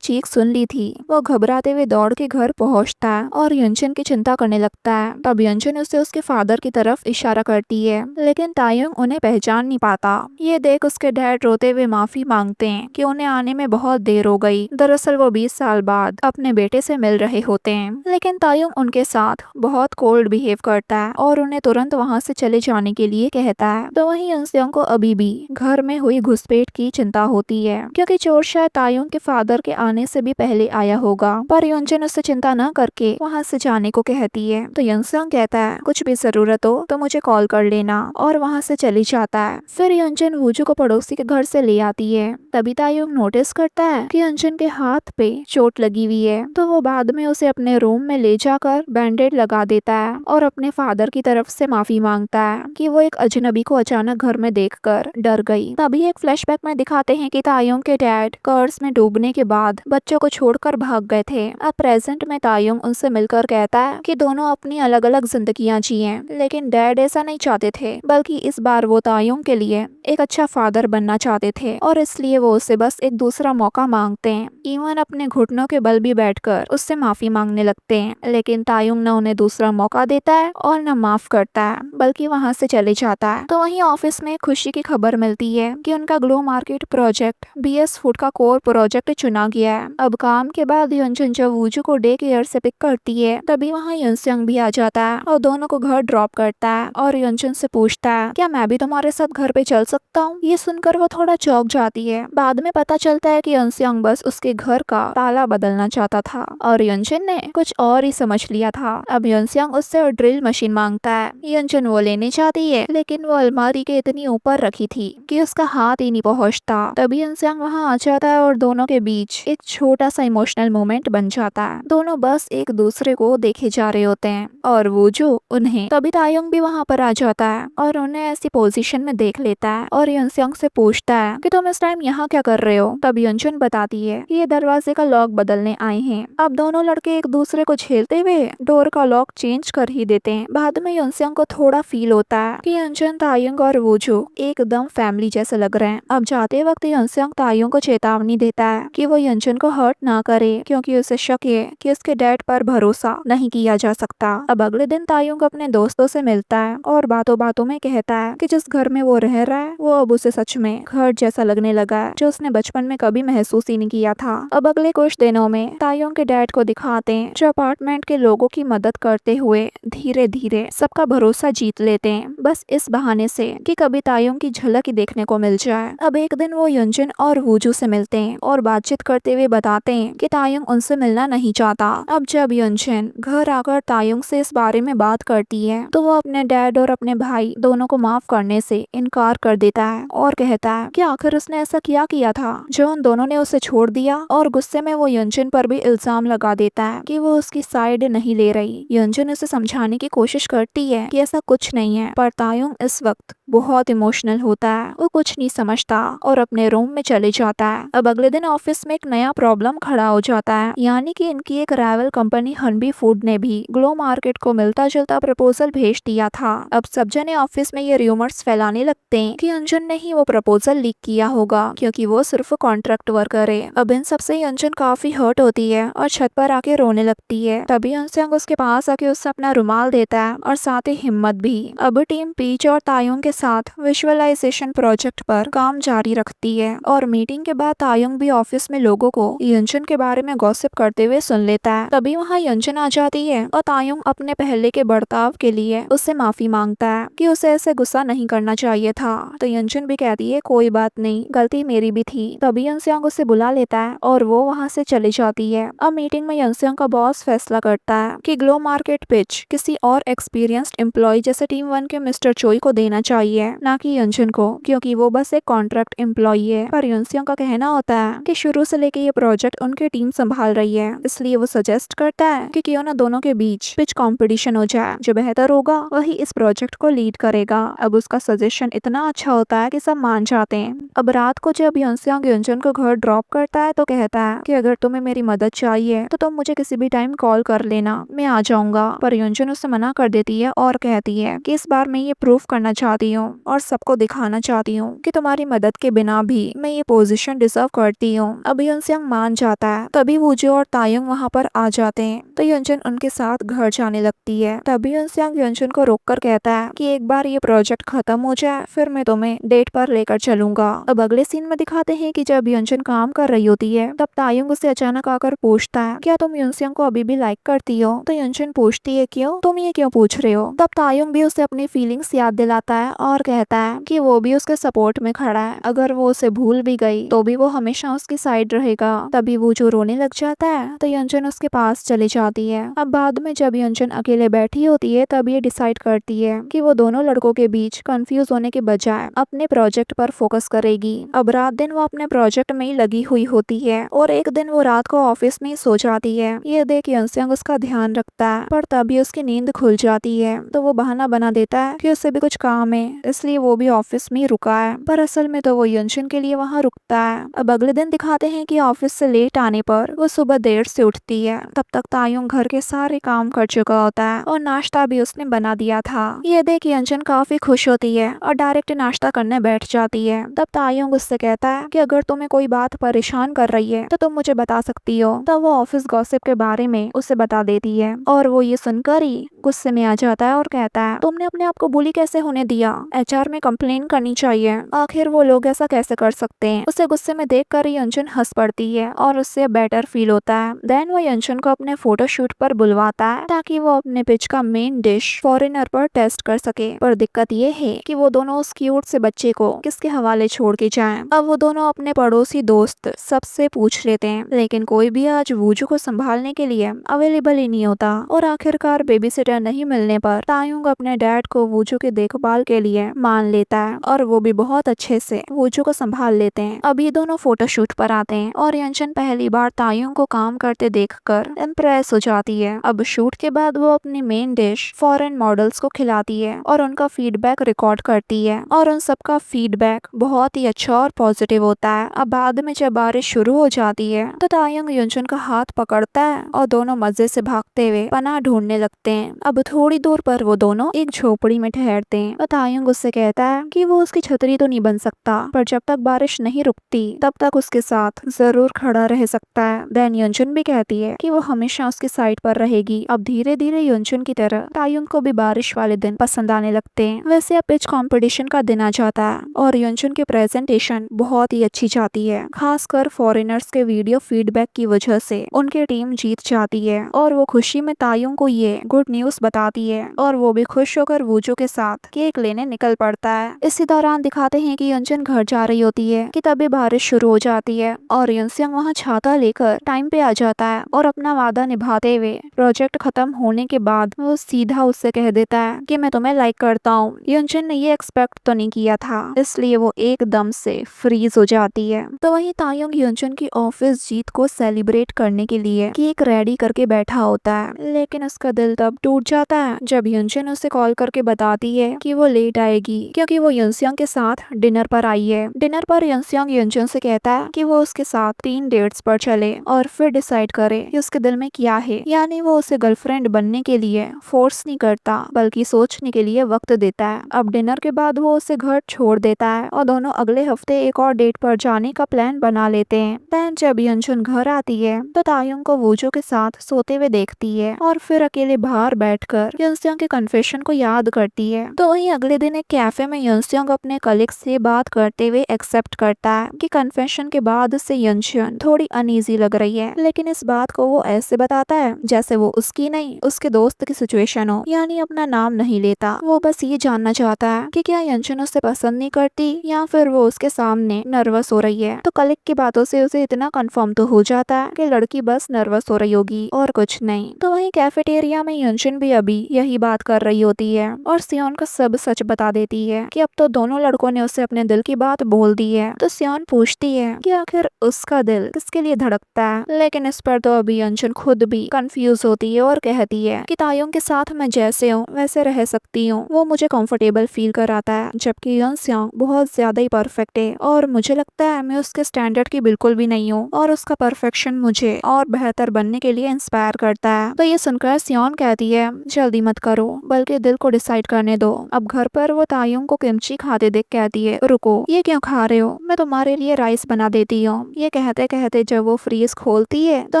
[SPEAKER 1] चीख सुन ली थी, वो घबराते हुए दौड़ के घर पहुंचता है और यंजन की चिंता करने लगता है। तब यंजन उसे उसके फादर की तरफ इशारा करती है, लेकिन तायुंग उन्हें पहचान नहीं पाता। ये देख उसके डैड रोते हुए माफी मांगते हैं कि उन्हें आने में बहुत देर हो गई। दरअसल वो 20 साल बाद अपने बेटे से मिल रहे होते हैं, लेकिन तायुंग उनके साथ बहुत कोल्ड बिहेव करता है और उन्हें तुरंत वहाँ से चले जाने के लिए कहता है। तो वहीं यंसियोंग को अभी भी घर में हुई घुसपैठ की चिंता होती है, क्योंकि चोर शायद तायुंग के फादर के आने से भी पहले आया होगा। पर यंजन उससे चिंता न करके वहाँ से जाने को कहती है। तो यंसियोंग कहता है, कुछ भी जरूरत हो तो मुझे कॉल कर लेना, और वहाँ से चली जाता है। फिर यंजन वूजू को पड़ोसी के घर से ले आती है। तभी तायुंग नोटिस करता है कि यंजन के हाथ पे चोट लगी हुई है। तो वो बाद में उसे अपने रूम में ले जाकर बैंडेड लगा देता है और अपने फादर की तरफ से माफी मांगता है कि वो एक अजनबी को अचानक घर में देखकर डर गई। तभी एक फ्लैशबैक में दिखाते हैं कि तायुंग के डैड कर्ज में डूबने के बाद बच्चों को छोड़कर भाग गए थे। अब प्रेजेंट में तायुंग उनसे मिलकर कहता है कि दोनों अपनी अलग अलग जिंदगियां जिए, लेकिन डैड ऐसा नहीं चाहते थे, बल्कि इस बार वो तायुंग के लिए एक अच्छा फादर बनना चाहते थे, और इसलिए वो उससे बस एक दूसरा मौका मांगते हैं। इवन अपने घुटनों के बल भी बैठकर उससे माफी मांगने लगते हैं, लेकिन तायुंग न उन्हें दूसरा मौका देता है और न माफ करता है, बल्कि वहाँ से चले जाता है। तो वहीं ऑफिस में खुशी की खबर मिलती है कि उनका glow market project BS food का कोर प्रोजेक्ट चुना गया है। अब काम के बाद यंजन जब वूजू को डे केयर से पिक करती है, तभी वहाँ यंसियोंग भी आ जाता है और दोनों को घर ड्रॉप करता है और यंजन से पूछता है, क्या मैं भी तुम्हारे साथ घर पे चल सकता हूँ? ये सुनकर वो थोड़ा चौंक जाती है। बाद में पता चलता है कि यंसियोंग बस उसके घर का ताला बदलना चाहता था और यंजन ने कुछ और ही समझ लिया था। अब यंसियोंग उससे ड्रिल मशीन मांगता है। यंजन वो लेने चाहती है, लेकिन वो अलमारी के इतनी ऊपर रखी थी कि उसका हाथ ही नहीं पहुँचता। तभी यंसियोंग वहाँ आ जाता है और दोनों के बीच एक छोटा सा इमोशनल मोमेंट बन जाता है। दोनों बस एक दूसरे को देखे जा रहे होते हैं और वो जो उन्हें, तभी तायुंग भी वहाँ पर आ जाता है और उन्हें ऐसी पोजीशन में देख लेता है और यंसियोंग से पूछता है कि तुम इस टाइम यहाँ क्या कर रहे हो? तब यंजन बताती है कि ये दरवाजे का लॉक बदलने आए हैं। अब दोनों लड़के एक दूसरे को झेलते हुए डोर का लॉक चेंज कर ही देते हैं। बाद में यंसियोंग को थोड़ा फील होता है कि यंजन, तायुंग और वूजू एकदम फैमिली जैसे लग रहे हैं। अब जाते वक्त यंसियोंग तायुंग को चेतावनी देता है कि वो यंजन को हर्ट ना करे, क्योंकि उसे शक है कि उसके डैड पर भरोसा नहीं किया जा सकता। अब अगले दिन तायुंग अपने दोस्तों से मिलता है और बातों बातों में कहता है कि जिस घर में वो रह रहा है वो अब उसे सच में घर जैसा लगने लगा है, जो उसने बचपन में कभी महसूस ही नहीं किया था। अब अगले कुछ दिनों में तायुंग के डैड को दिखाते हैं, जो अपार्टमेंट के लोगों की मदद करते हुए धीरे धीरे सबका भरोसा जीत लेते हैं, बस इस बहाने से कि कभी तायुंग की झलक ही देखने को मिल जाए। अब एक दिन वो यंजन और वूजू से मिलते हैं और बातचीत करते हुए बताते हैं कि तायुंग उनसे मिलना नहीं चाहता। अब जब यंजन घर आकर तायुंग से इस बारे में बात करती है, तो वो अपने डैड और अपने भाई दोनों को माफ करने से इनकार कर देता है और कहता है कि आखिर उसने ऐसा क्या किया था जो उन दोनों ने उसे छोड़ दिया। और गुस्से में वो यंजन पर भी इल्जाम लगा देता है कि वो उसकी साइड नहीं ले रही। यंजन उसे समझाने की कोशिश करती है कि ऐसा कुछ नहीं है, पर तायुंग इस वक्त बहुत इमोशनल होता है, वो कुछ नहीं समझता और अपने रूम में चले जाता है। अब अगले दिन ऑफिस में एक नया प्रॉब्लम खड़ा हो जाता है, यानी कि इनकी एक राइवल कंपनी हनबी फूड ने भी ग्लो मार्केट को मिलता जुलता प्रपोजल भेज दिया था। अब सब जने ऑफिस में ये रूमर्स फैलाने लगते हैं कि यंजन ने ही वो प्रपोजल लीक किया होगा, क्योंकि वो सिर्फ कॉन्ट्रैक्ट वर्कर है। अब इन सबसे यंजन काफी हर्ट होती है और छत पर आके रोने लगती है। तभी यंसियोंग उसके पास आके उससे अपना रुमाल देता है और साथ ही हिम्मत भी। अब टीम पीच और तायुंग के साथ विजुअलाइजेशन प्रोजेक्ट पर काम जारी रखती है और मीटिंग के बाद तायुंग भी ऑफिस में लोगों को यंजन के बारे में गॉसिप करते हुए सुन लेता है। तभी वहाँ यंजन आ जाती है और तायुंग अपने पहले के बर्ताव के लिए उससे माफी मांगता है कि उसे ऐसे गुस्सा नहीं करना चाहिए था। तो यंजन भी कहती है, कोई बात नहीं, गलती मेरी भी थी। तभी यंसियोंग उसे बुला लेता है और वो वहाँ से चली जाती है। अब मीटिंग में यंसियोंग का बॉस फैसला करता है कि ग्लो मार्केट पिच किसी और एक्सपीरियंस्ड एम्प्लॉय जैसे टीम 1 के मिस्टर चोई को देना चाहिए, ना कि यंजन को, क्योंकि वो बस एक कॉन्ट्रैक्ट एम्प्लॉय है। पर यंसियोंग का कहना होता है कि शुरू से लेके ये प्रोजेक्ट उनकी टीम संभाल रही है, इसलिए वो सजेस्ट करता है कि क्यों ना दोनों के बीच पिच कंपटीशन हो जाए, जो बेहतर होगा वही इस प्रोजेक्ट को लीड करेगा। अब उसका सजेशन इतना अच्छा होता है कि सब मान जाते हैं। अब रात को जब यंसियोंग यंजन को घर ड्रॉप करता है तो कहता है कि अगर तुम्हें मेरी मदद चाहिए तो तुम मुझे किसी भी टाइम कॉल कर लेना, मैं आ जाऊंगा। पर यंजन उससे मना कर देती है और कहती है कि इस बार मैं ये प्रूफ करना चाहती हूँ और सबको दिखाना चाहती चाहती हूँ कि तुम्हारी मदद के बिना भी मैं ये पोजीशन डिजर्व करती हूँ। अब युनसेंग मान जाता है। तभी वूजू और तायुंग वहाँ पर आ जाते हैं तो युनचन उनके साथ घर जाने लगती है। तभी युनसेंग युनचन को रोककर कहता है कि एक बार ये प्रोजेक्ट खत्म हो जाए फिर मैं तुम्हें डेट पर लेकर चलूंगा। अब अगले सीन में दिखाते हैं कि जब युनचन काम कर रही होती है तब तायुंग उसे अचानक आकर पूछता है क्या तुम युनसेंग को अभी भी लाइक करती हो। तो युनचन पूछती है क्यों, तुम ये क्यों पूछ रहे हो। तब तायुंग भी उसे अपनी फीलिंग्स याद दिलाता है और कहता है कि वो भी उसके सपोर्ट में खड़ा है, अगर वो उसे भूल भी गई तो भी वो हमेशा उसकी साइड रहेगा। तभी वो जो रोने लग जाता है तो युनचन उसके पास चली जाती है। अब बाद में जब युनचन अकेले बैठी होती है तब ये डिसाइड करती है कि वो दोनों लड़कों के बीच कंफ्यूज होने के बजाय अपने प्रोजेक्ट पर फोकस करेगी। अब रात दिन वो अपने प्रोजेक्ट में ही लगी हुई होती है और एक दिन वो रात को ऑफिस में ही सो जाती है। ये देख युनसेंग उसका ध्यान रखता है पर तभी उसकी नींद खुल जाती है तो वो बहाना बना देता है कि उससे भी कुछ काम है इसलिए वो भी ऑफिस में ही रुका है, पर असल में तो वो युनचन के लिए वहाँ रुकता है। अब अगले दिन दिखाते हैं कि ऑफिस से लेट आने पर वो सुबह देर से उठती है। तब तक तायुंग घर के सारे काम कर चुका होता है और नाश्ता भी उसने बना दिया था। ये देख युनचन काफी खुश होती है और डायरेक्ट नाश्ता करने बैठ जाती है। तब तायुंग उससे कहता है कि अगर तुम्हें कोई बात परेशान कर रही है तो तुम मुझे बता सकती हो। तब वो ऑफिस गॉसिप के बारे में उसे बता देती है और वो ये सुनकर ही गुस्से में आ जाता है और कहता है तुमने अपने आप को बुली कैसे होने दिया, एचआर में कंप्लेन करनी चाहिए, आखिर वो लोग ऐसा कैसे कर सकते हैं। उसे गुस्से में देख कर युनचन हंस पड़ती है और उससे बेटर फील होता है। देन वो युनचन को अपने फोटोशूट पर बुलवाता है ताकि वो अपने पिच का मेन डिश फॉरेनर पर टेस्ट कर सके। पर दिक्कत ये है कि वो दोनों उस क्यूट से बच्चे को किसके हवाले छोड़ के जाएं। अब वो दोनों अपने पड़ोसी दोस्त सबसे पूछ लेते हैं लेकिन कोई भी आज वूजू को संभालने के लिए अवेलेबल ही नहीं होता और आखिरकार बेबी सिटर नहीं मिलने पर तायुंग अपने डैड को वूजू के देखभाल के लिए मान लेता है और वो भी बहुत अच्छे से वूजू को संभाल लेते हैं। अब ये दोनों फोटोशूट पर आते हैं और युनचन पहली बार तायुंग को काम करते देखकर इम्प्रेस हो जाती है। अब शूट के बाद वो अपनी मेन डिश फॉरेन मॉडल्स को खिलाती है और उनका फीडबैक रिकॉर्ड करती है और उन सबका फीडबैक बहुत ही अच्छा और पॉजिटिव होता है। अब बाद में जब बारिश शुरू हो जाती है तो तायुंग युनचन का हाथ पकड़ता है और दोनों मजे से भागते हुए पनाह ढूंढने लगते हैं। अब थोड़ी दूर पर वो दोनों एक झोपड़ी में ठहरते हैं और तायुंग उससे कहता है कि वो उसकी छतरी तो नहीं बन सकता पर जब तक बारिश नहीं रुकती तब तक उसके साथ जरूर खड़ा रह सकता है। देन युनचन भी कहती है कि वो हमेशा उसकी साइड पर रहेगी। अब धीरे धीरे युनचन की तरह तायुंग को भी बारिश वाले दिन पसंद आने लगते हैं। वैसे अब पिच कंपटीशन का दिन आ जाता है और युनचन की प्रेजेंटेशन बहुत ही अच्छी जाती है, खासकर फॉरेनर्स के वीडियो फीडबैक की वजह से उनकी टीम जीत जाती है और वो खुशी में तायुंग को ये गुड न्यूज बताती है और वो भी खुश होकर वूजू के साथ केक लेने निकल पड़ता है। इसी दौरान दिखाते हैं कि युनचन घर जा रही होती है कि तभी बारिश शुरू हो जाती है और युनसेंग वहाँ छाता लेकर टाइम पे आ जाता है और अपना वादा निभाते हुए प्रोजेक्ट खत्म होने के बाद वो सीधा उससे कह देता है कि मैं तुम्हें लाइक करता हूँ। युनचन ने ये एक्सपेक्ट तो नहीं किया था इसलिए वो एकदम से फ्रीज हो जाती है। तो वहीं तायुंग युनचन की ऑफिस जीत को सेलिब्रेट करने के लिए केक रेडी करके बैठा होता है लेकिन उसका दिल तब टूट जाता है जब युनचन उसे कॉल करके बताती है कि वो लेट आएगी क्योंकि वो युनसेंग के साथ डिनर पर आई है। डिनर पर युनसेंग युनचन से कहता है कि वो उसके साथ 3 डेट्स पर चले और फिर डिसाइड करे कि उसके दिल में क्या है, यानी वो उसे गर्लफ्रेंड बनने के लिए फोर्स नहीं करता बल्कि सोचने के लिए वक्त देता है। अब डिनर के बाद वो उसे घर छोड़ देता है और दोनों अगले हफ्ते एक और डेट पर जाने का प्लान बना लेते हैं। देन जब युनचन घर आती है तो तायुंग को वूजू के साथ सोते हुए देखती है और फिर अकेले बाहर बैठकर युनसेंग के कन्फेशन को याद करती है। तो वहीं अगले दिन एक कैफे में युनसेंग अपने कलीग से बात करते हुए एक्सेप्ट करता है कि कन्फेशन के बाद से युनचन थोड़ी अनईजी लग रही है, लेकिन इस बात को वो ऐसे बताता है जैसे वो उसकी नहीं उसके दोस्त की सिचुएशन हो, यानी अपना नाम नहीं लेता। वो बस ये जानना चाहता है कि क्या युनचन उसे पसंद नहीं करती या फिर वो उसके सामने नर्वस हो रही है। तो कलीग की बातों से उसे इतना कंफर्म तो हो जाता है कि लड़की बस नर्वस हो रही होगी और कुछ नहीं। तो वहीं कैफेटेरिया में युनचन भी अभी यही बात कर रही होती है और सियोन को सब सच बता देती है कि अब तो दोनों लड़कों ने उसे अपने दिल की बात बोल दी है। तो सियोन पूछती है कि आखिर उसका दिल किसके लिए धड़कता है, लेकिन इस पर तो अभी युनचन खुद भी कंफ्यूज होती है और कहती है कि तायुंग के साथ मैं जैसे हूँ वैसे रह सकती हूँ, वो मुझे कंफर्टेबल फील कराता है, जबकि युनसेंग बहुत ज्यादा ही परफेक्ट है और मुझे लगता है मैं उसके स्टैंडर्ड की बिल्कुल भी नहीं हूँ और उसका परफेक्शन मुझे और बेहतर बनने के लिए इंस्पायर करता है। तो ये सुनकर सियोन कहती है जल्दी मत करो बल्कि दिल को डिसाइड करने दो। अब घर पर वो तायुंग को किमची खाते देख कहती है, रुको, ये क्यों खा रहे हो, मैं तुम्हारे लिए राइस बना देती हूँ। ये कहते कहते जब वो फ्रीज खोलती है तो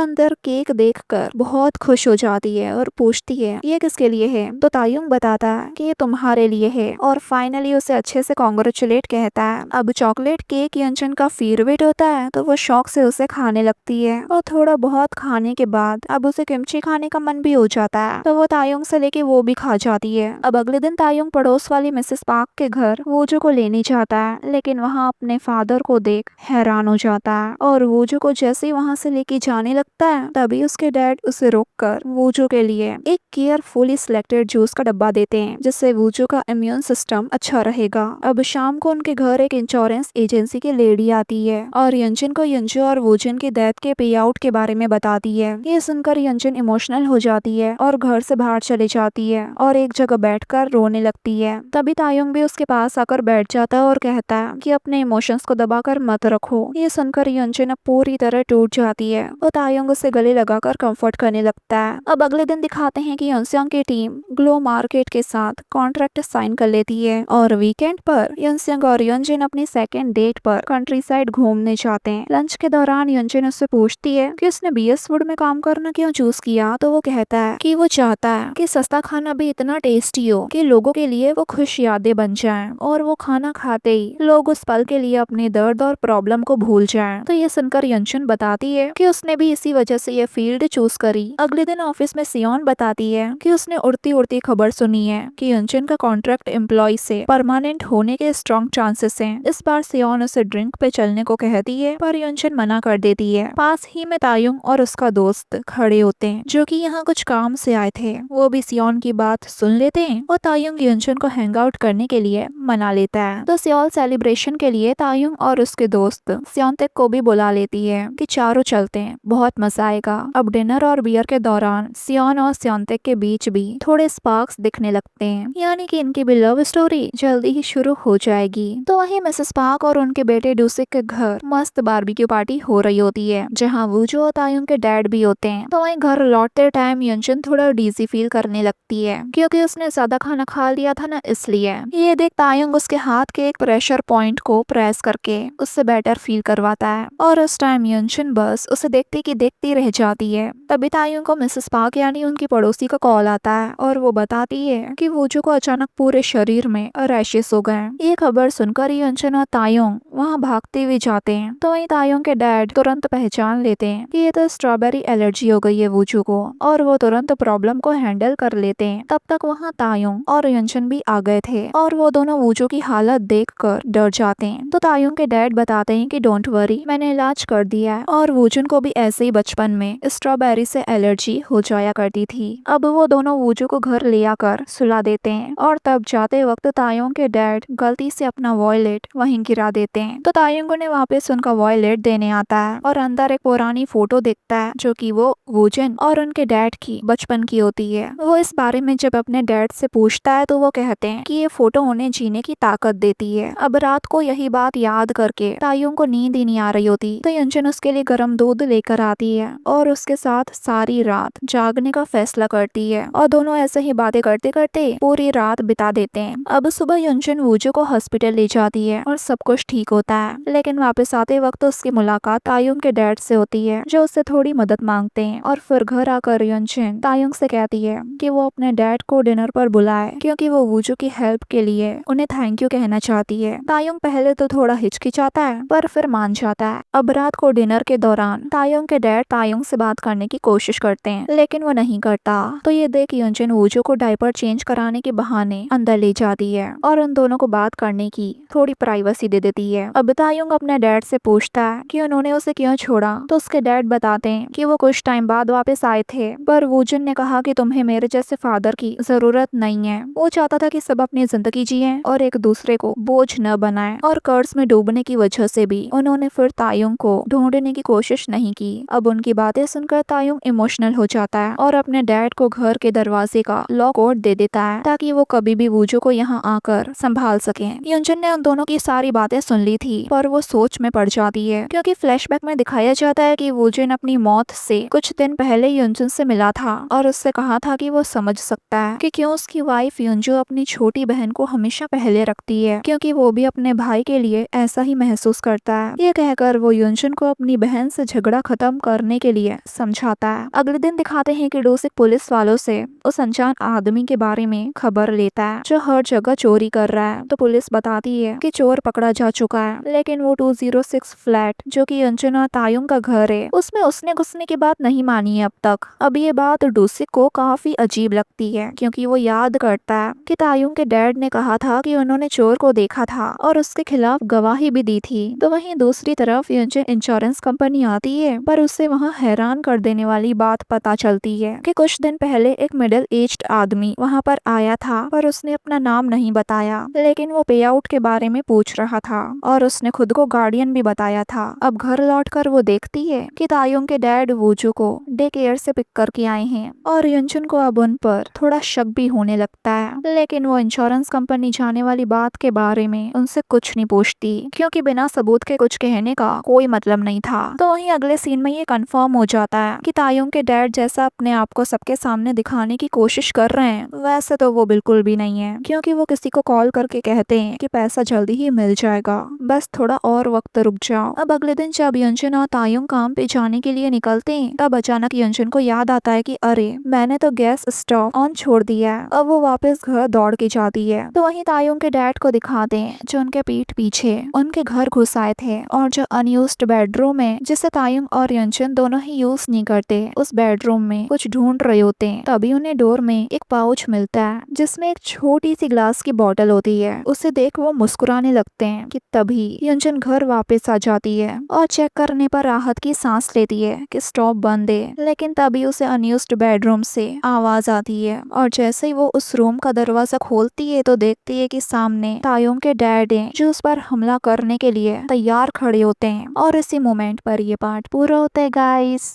[SPEAKER 1] अंदर केक देखकर बहुत खुश हो जाती है और पूछती है ये किसके लिए है। तो तायुंग बताता है कि ये तुम्हारे लिए है और फाइनली उसे अच्छे से कॉन्ग्रेचुलेट कहता है। अब चॉकलेट केक यंजन का फेवरेट होता है तो वो शौक से उसे खाने लगती है और थोड़ा बहुत खाने के बाद अब उसे किमची खाने का मन भी हो जाता है तो वो तायुंग से लेके वो भी खा जाती है। अब अगले दिन तायुंग पड़ोस वाली मिसेस पार्क के घर वूजू को लेने जाता है, लेकिन वहाँ अपने फादर को देख हैरान हो जाता है और वूजू को जैसे ही वहाँ से लेके जाने लगता है तभी उसके डैड उसे रोककर वूजू के लिए एक केयरफुली सिलेक्टेड जूस का डब्बा देते हैं जिससे वूजू का इम्यून सिस्टम अच्छा रहेगा। अब शाम को उनके घर एक इंश्योरेंस एजेंसी की लेडी आती है और यंजन को यंजू और वूजन की डेथ के पे आउट के बारे में बताती है। ये सुनकर यंजन इमोशनल हो जाती है और घर से बाहर चली जाती है और एक जगह बैठकर रोने लगती है। तभी तायुंग भी उसके पास आकर बैठ जाता है और कहता है कि अपने इमोशंस को दबाकर मत रखो। ये सुनकर यंजन पूरी तरह टूट जाती है और तायुंग उसे गले लगाकर कंफर्ट करने लगता है। अब अगले दिन दिखाते हैं कि यंसियांग की टीम ग्लो मार्केट के साथ कॉन्ट्रैक्ट साइन कर लेती है और वीकेंड पर यंसियांग और यंजन अपनी सेकेंड डेट पर कंट्री साइड घूमने जाते हैं। लंच के दौरान यंजन उससे पूछती है कि उसने बीएस फूड में काम करना क्यों चूज किया तो वो कहता है कि वो चाहता है कि सस्ता खाना भी इतना टेस्टी हो कि लोगों के लिए वो खुश यादें बन जाएं और वो खाना खाते ही लोग उस पल के लिए अपने दर्द और प्रॉब्लम को भूल जाएं। तो ये सुनकर यंजन बताती है कि उसने भी इसी वजह से ये फील्ड चूज करी। अगले दिन ऑफिस में सियोन बताती है कि उसने उड़ती उड़ती खबर सुनी है कि यंजन का कॉन्ट्रैक्ट एम्प्लॉय से परमानेंट होने के स्ट्रॉन्ग चांसेस हैं। इस बार सियोन उसे ड्रिंक पे चलने को कहती है पर यंजन मना कर देती है। पास ही में तायुंग और उसका दोस्त खड़े होते हैं जो कि यहाँ कुछ काम से आए थे। वो भी सियोन की बात सुन लेते हैं और तायुंग यंजन को हैंग आउट करने के लिए मना लेता है। तो सियोल सेलिब्रेशन के लिए तायुंग और उसके दोस्त स्योनतेक को भी बुला लेती है कि चारों चलते हैं, बहुत मजा आएगा। अब डिनर और बियर के दौरान सियोन और स्योनतेक के बीच भी थोड़े स्पार्क्स दिखने लगते हैं, यानी कि इनकी भी लव स्टोरी जल्दी ही शुरू हो जाएगी। तो वहीं मिसेस पार्क और उनके बेटे डूसिक के घर मस्त बारबेक्यू पार्टी हो रही होती है जहाँ वूजू और तायुंग के डैड भी होते हैं। तो वहीं घर लौटते टाइम यंजन थोड़ा डीजी फील करने लगती है क्योंकि उसने ज्यादा खाना खा लिया था ना, इसलिए। ये देख तायुंग उसके हाथ के एक प्रेशर पॉइंट को प्रेस करके उससे बेटर फील करवाता है और उस टाइम यंजन बस उसे देखती की देखती रह जाती है। तभी तायुंग को मिसेस पार्क यानी उनकी पड़ोसी का कॉल आता है और वो बताती है कि वूजू को अचानक पूरे शरीर में रैशेस हो गए। ये खबर सुनकर यंजन और तायुंग वहाँ भागते हुए जाते हैं। तो वहीं तायुंग के डैड तुरंत पहचान लेते हैं कि ये तो स्ट्रॉबेरी एलर्जी हो गई है वूजू को और वो तुरंत प्रॉब्लम को हैंडल कर लेते हैं। तब तक वहाँ तायुंग और यंजन भी आ गए थे और वो दोनों वूजू की हालत देखकर डर जाते हैं। तो तायुंग के डैड बताते हैं कि डोंट वरी, मैंने इलाज कर दिया है और वूजन को भी ऐसे ही बचपन में स्ट्रॉबेरी से एलर्जी हो जाया करती थी। अब वो दोनों वूजू को घर ले आकर सुला देते हैं और तब जाते वक्त तायुंग के डैड गलती से अपना वॉयलेट वहीं गिरा देते हैं। तो तायुंग ने वापस उनका वॉयलेट देने आता है और अंदर एक पुरानी फोटो देखता है जो कि वो वूजन और उनके डैड की बचपन की होती है। वो इस बारे में जब अपने डैड से पूछता है तो वो कहते हैं कि ये फोटो उन्हें जीने की ताकत देती है। अब रात को यही बात याद करके तायुंग को नींद ही नहीं आ रही होती तो यंजन उसके लिए गर्म दूध लेकर आती है और उसके साथ सारी रात जागने का फैसला करती है और दोनों ऐसे ही बातें करते करते पूरी रात बिता देते हैं। अब सुबह यंजन वूजू को हॉस्पिटल ले जाती है और सब कुछ ठीक होता है, लेकिन वापस आते वक्त उसकी मुलाकात तायुंग के डैड से होती है जो उससे थोड़ी मदद मांगते हैं और फिर घर आकर यंजन तायुंग से कहती है कि वो अपने डैड को डिनर पर बुलाए क्योंकि वो वूजू की हेल्प के लिए उन्हें थैंक यू कहना चाहती है। तायुंग पहले तो थोड़ा हिचकिचाता है पर फिर मान जाता है। अब रात को डिनर के दौरान तायुंग के डैड तायुंग से बात करने की कोशिश करते हैं लेकिन वो नहीं करता। तो ये देख यंजन वूजू को डायपर चेंज कराने के बहाने अंदर ले जाती है और उन दोनों को बात करने की थोड़ी प्राइवेसी दे देती है। अब तायुंग अपने डैड से पूछता है कि उन्होंने उसे क्यों छोड़ा तो उसके डैड बताते हैं कि वो कुछ टाइम बाद वापस आए थे पर वूजन ने कहा कि तुम्हें मेरे जैसे फादर की जरूरत नहीं है। वो चाहता था कि सब अपनी जिंदगी जिए और एक दूसरे को बोझ न बनाए और कर्ज में डूबने की वजह से भी उन्होंने फिर तायुंग को ढूंढने की कोशिश नहीं की। अब उनकी बातें सुनकर तायुंग इमोशनल हो जाता है और अपने डैड को घर के दरवाजे का लॉक कोड दे देता है ताकि वो कभी भी वूजू को यहाँ आकर संभाल सके। यंजन ने उन दोनों की सारी बातें सुन ली थी पर वो सोच में पड़ जाती है क्योंकि फ्लैशबैक में दिखाया जाता है कि वूजन अपनी मौत से कुछ दिन पहले यंजन से मिला था और उससे कहा था कि वो समझ सकता है कि क्यों उसकी वाइफ यंजू अपनी छोटी बहन को हमेशा पहले रखती लगती है क्योंकि वो भी अपने भाई के लिए ऐसा ही महसूस करता है। ये कहकर वो युनचुन को अपनी बहन से झगड़ा खत्म करने के लिए समझाता है। अगले दिन दिखाते हैं कि डोसिक पुलिस वालों से उस अनजान आदमी के बारे में खबर लेता है जो हर जगह चोरी कर रहा है। तो पुलिस बताती है कि चोर पकड़ा जा चुका है, लेकिन वो 206 फ्लैट जो कि युनचुन और तायुंग का घर है उसमें उसने घुसने की बात नहीं मानी है अब तक। अब ये बात डोसिक को काफी अजीब लगती है क्योंकि वो याद करता है कि तायुंग के डैड ने कहा था कि उन्होंने चोर को देखा था और उसके खिलाफ गवाही भी दी थी। तो वहीं दूसरी तरफ युनचुन इंश्योरेंस कंपनी आती है पर उससे वहाँ हैरान कर देने वाली बात पता चलती है कि कुछ दिन पहले एक मिडिल एज्ड आदमी वहाँ पर आया था पर उसने अपना नाम नहीं बताया, लेकिन वो पे आउट के बारे में पूछ रहा था और उसने खुद को गार्डियन भी बताया था। अब घर लौटकर वो देखती है कि तायुंग के डैड वूजू को डे केयर से पिक करके आए हैं और युनचुन को अब उन पर थोड़ा शक भी होने लगता है, लेकिन वो इंश्योरेंस कंपनी जाने वाली बात के बारे में उनसे कुछ नहीं पूछती क्योंकि बिना सबूत के कुछ कहने का कोई मतलब नहीं था। तो वहीं अगले सीन में ये कंफर्म हो जाता है कि तायुंग के डैड जैसा अपने आप को सबके सामने दिखाने की कोशिश कर रहे हैं वैसे तो वो बिल्कुल भी नहीं है, क्योंकि वो किसी को कॉल करके कहते हैं कि पैसा जल्दी ही मिल जाएगा, बस थोड़ा और वक्त रुक जाओ। अब अगले दिन जब युनचुन और तायुंग काम पे जाने के लिए निकलते हैं तब अचानक युनचुन को याद आता है कि अरे मैंने तो गैस स्टोव ऑन छोड़ दिया है। अब वो वापस घर दौड़ के जाती है तो वहीं तायुंग के डैड को दिखाते हैं जो उनके पीठ पीछे उनके घर घुस आए थे और जो अनयूज्ड बेडरूम है जिसे तायुंग और युनचुन दोनों ही यूज नहीं करते उस बेडरूम में कुछ ढूंढ रहे होते हैं। तभी उन्हें डोर में एक पाउच मिलता है जिसमें एक छोटी सी ग्लास की बोतल होती है। उसे देख वो मुस्कुराने लगते हैं कि तभी युनचुन घर वापस आ जाती है और चेक करने पर राहत की सांस लेती है कि स्टोव बंद है, लेकिन तभी उसे अनयूज्ड बेडरूम से आवाज आती है और जैसे ही वो उस रूम का दरवाजा खोलती है तो देखती है कि सामने तायुंग के डैड हैं जो उस पर हमला करने के लिए तैयार खड़े होते हैं। और इसी मोमेंट पर ये पार्ट पूरा होता है गाइस।